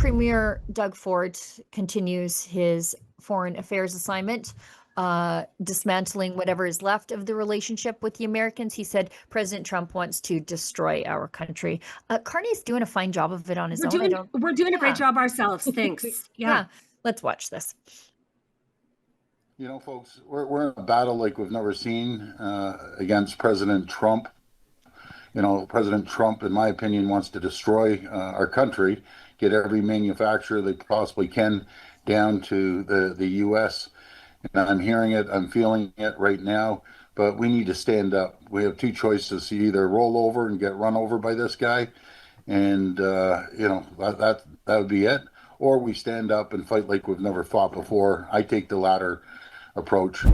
Premier Doug Ford continues his foreign affairs assignment, dismantling whatever is left of the relationship with the Americans. He said President Trump wants to destroy our country. Carney's doing a fine job of it on his own. We're doing a great job ourselves. Thanks. Yeah. Let's watch this. You know, folks, we're in a battle like we've never seen against President Trump. You know, President Trump, in my opinion, wants to destroy our country, get every manufacturer they possibly can down to the U.S. And I'm hearing it, I'm feeling it right now, but we need to stand up. We have two choices: either roll over and get run over by this guy, and you know, that would be it, or we stand up and fight like we've never fought before. I take the latter approach.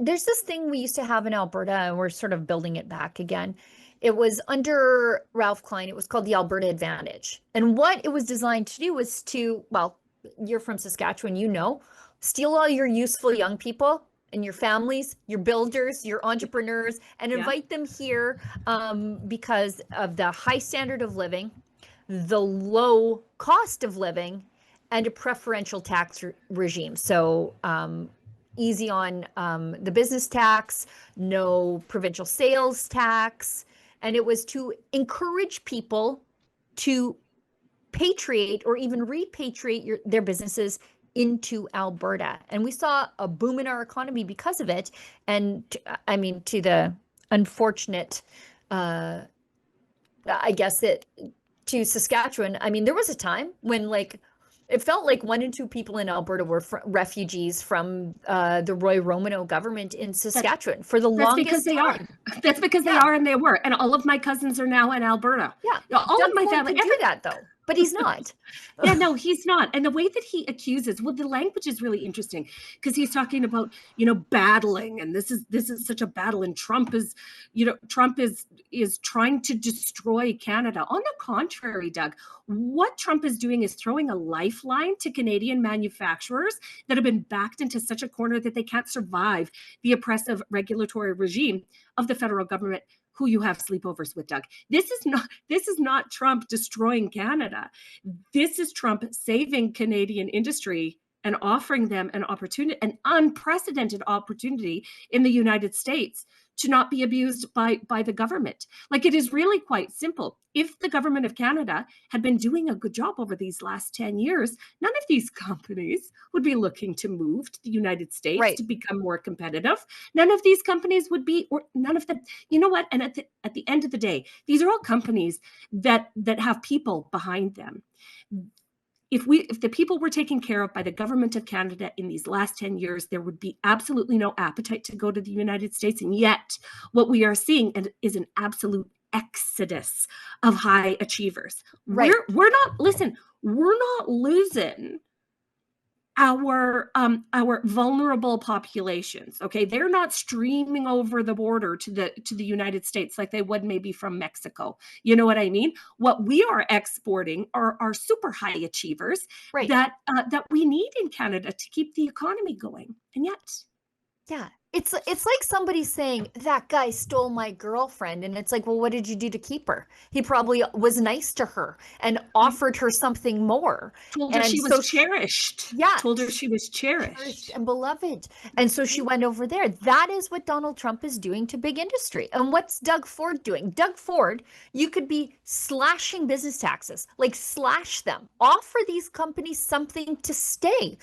There's this thing we used to have in Alberta, and we're sort of building it back again. It was under Ralph Klein. It was called the Alberta Advantage. And what it was designed to do was to, well, you're from Saskatchewan, you know, steal all your useful young people and your families, your builders, your entrepreneurs, and invite them here because of the high standard of living, the low cost of living, and a preferential tax regime. So easy on the business tax, no provincial sales tax. And it was to encourage people to patriate or even repatriate their businesses into Alberta. And we saw a boom in our economy because of it. And I mean, to the unfortunate, I guess to Saskatchewan, I mean, there was a time when it felt like 1 in 2 people in Alberta were refugees from the Roy Romano government in Saskatchewan for the longest time. That's because they are, and they were. And all of my cousins are now in Alberta. Yeah. All of my family. Could do that, though. But he's not. Yeah, no, he's not. And the way that he accuses, well, the language is really interesting because he's talking about, you know, battling, and this is such a battle, and Trump is trying to destroy Canada. On the contrary, Doug, what Trump is doing is throwing a lifeline to Canadian manufacturers that have been backed into such a corner that they can't survive the oppressive regulatory regime of the federal government, who you have sleepovers with, Doug. This is not Trump destroying Canada. This is Trump saving Canadian industry and offering them an opportunity, an unprecedented opportunity in the United States to not be abused by the government. Like, it is really quite simple. If the government of Canada had been doing a good job over these last 10 years, none of these companies would be looking to move to the United States to become more competitive. None of these companies would be, or none of them, you know what? And at the end of the day, these are all companies that have people behind them. If the people were taken care of by the government of Canada in these last 10 years, there would be absolutely no appetite to go to the United States. And yet what we are seeing is an absolute exodus of high achievers. Right. We're not losing our vulnerable populations. Okay. They're not streaming over the border to the United States like they would maybe from Mexico. You know what I mean? What we are exporting are super high achievers that we need in Canada to keep the economy going. And yet, yeah, it's like somebody saying that guy stole my girlfriend, and it's like, well, what did you do to keep her? He probably was nice to her and offered her something more. Told her she was cherished. Yeah, told her she was cherished and beloved, and so she went over there. That is what Donald Trump is doing to big industry. And what's Doug Ford doing? Doug Ford, you could be slashing business taxes, like slash them. Offer these companies something to stay.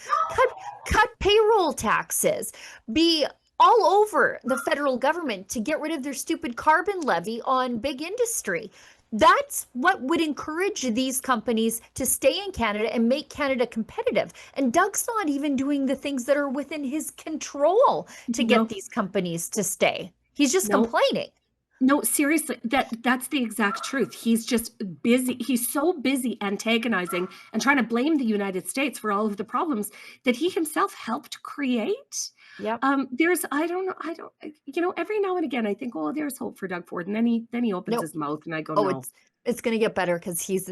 Cut payroll taxes. Be all over the federal government to get rid of their stupid carbon levy on big industry. That's what would encourage these companies to stay in Canada and make Canada competitive. And Doug's not even doing the things that are within his control to get these companies to stay. He's just complaining. No, seriously, that's the exact truth. He's just busy. He's so busy antagonizing and trying to blame the United States for all of the problems that he himself helped create. Yep. I don't, you know, every now and again, I think, oh, there's hope for Doug Ford. And then he opens his mouth and I go, no. It's going to get better because he's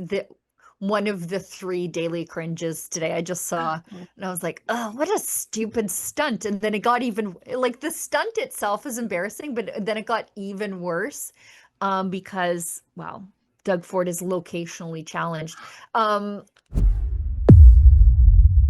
one of the 3 daily cringes today. I just saw and I was like, oh, what a stupid stunt. And then it got even, like, the stunt itself is embarrassing, but then it got even worse because, wow, Doug Ford is locationally challenged.